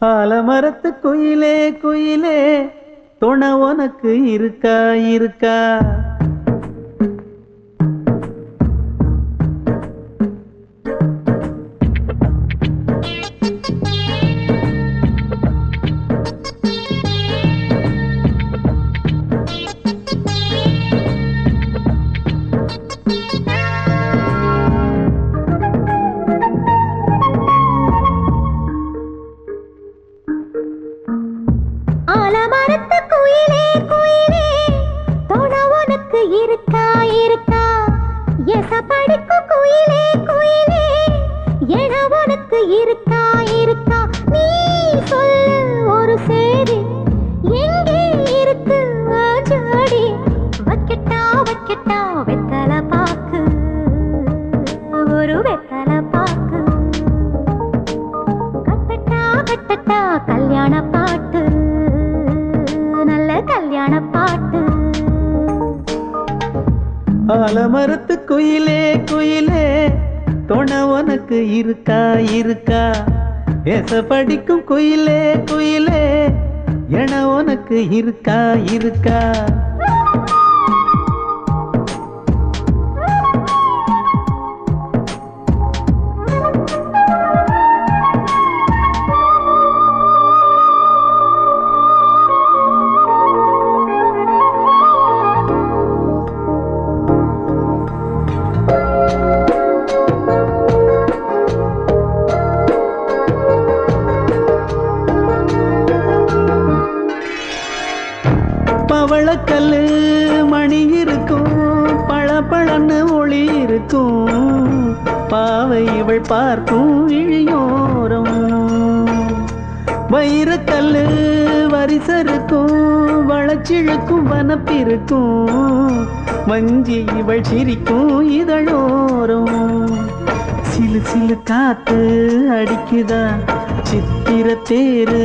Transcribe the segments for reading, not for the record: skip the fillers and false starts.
ஆலமரத்து குயிலே குயிலே துணை உனக்கு இருக்கா இருக்கா? ஆலமரத்து குயிலே குயிலே துணை உனக்கு இருக்கா இருக்கா? எசப்படிக்கும் குயிலே குயிலே என உனக்கு இருக்கா இருக்கா? நீ சொல்லு ஒரு சேதி, எங்கே இருக்கு ஜோடி? வைக்கட்டா வைக்கட்டா வெத்தலை பாக்கு, ஒரு வெத்தலை பாக்கு. கட்டட்டா கட்டட்டா கல்யாண பாட்டு, நல்ல கல்யாண பாட்டு. ஆலமரத்து குயிலே குயிலே துணை உனக்கு இருக்கா இருக்கா? எச படிக்கும் குயிலே குயிலே என உனக்கு இருக்கா இருக்கா? பவளக்கல்லு மணி இருக்கும், பளபளன்னு ஒளி இருக்கும். பாவை இவள் பார்க்கும் இழியோரம். வைரக்கல்லு வரிசருக்கும், வளச்சிழுக்கும் வனப்பிருக்கும். வஞ்சி இவள் சிரிக்கும் இதழோரம். சிலு சிலு காத்து அடிக்குதா, சித்திர தேரு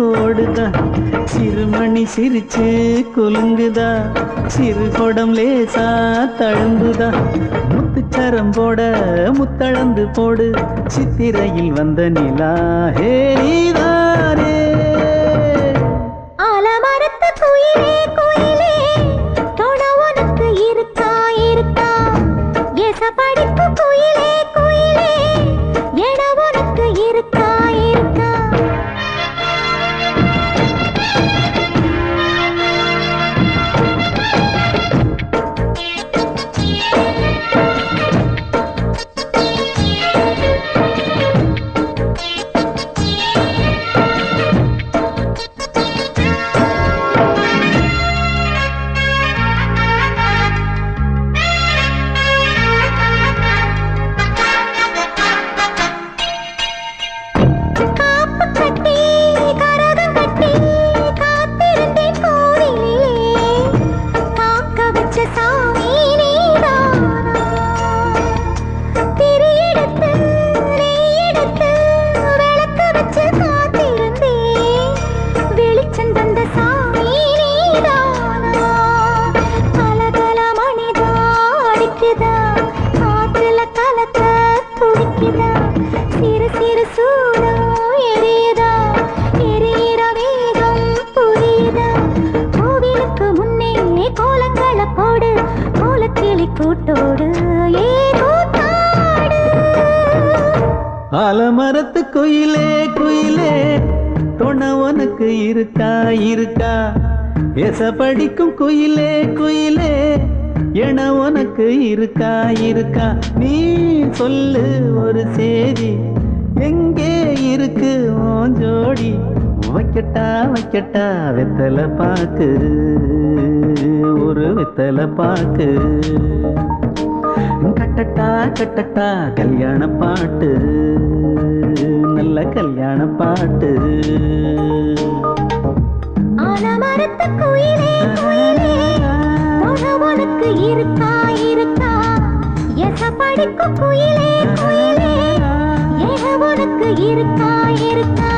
ஓடுதா. சிறுமணி சிரிச்சு குலுங்குதா, சிறு கொடம் லேசா தழும்புதா. முத்துச்சரம் போட முத்தளந்து போடு, சித்திரையில் வந்த நிலா ஹே நீதானே. ஆலமரத்து குயிலே குயிலே துணை உனக்கு இருக்கா இருக்கா? எசப்படிக்கும் குயிலே குயிலே என உனக்கு இருக்கா இருக்கா? சிறு சிறு சூடம் எரியுதா, எரியிற வேகம் புரியுதா? கோவிலுக்கு முன்னே கோலங்களை போடு, கோலக்கிளி கூட்டோடு ஏ கூத்தாடு. ஆலமரத்து குயிலே குயிலே துணை உனக்கு இருக்கா இருக்கா? எச படிக்கும் குயிலே குயிலே என உனக்கு இருக்கா இருக்கா? நீ சொல்லு ஒரு சேதி, எங்கே இருக்கு உன் ஜோடி? வைக்கட்டா வைக்கட்டா வெத்தலை பாக்கு, ஒரு வெத்தலை பாக்கு. கட்டட்டா கட்டட்டா கல்யாண பாட்டு, நல்ல கல்யாண பாட்டு. ஆலமரத்து குயிலே குயிலே துணை உனக்கு இருக்கா இருக்கா? எசப்படிக்கும் குயிலே குயிலே என உனக்கு இருக்கா இருக்கா?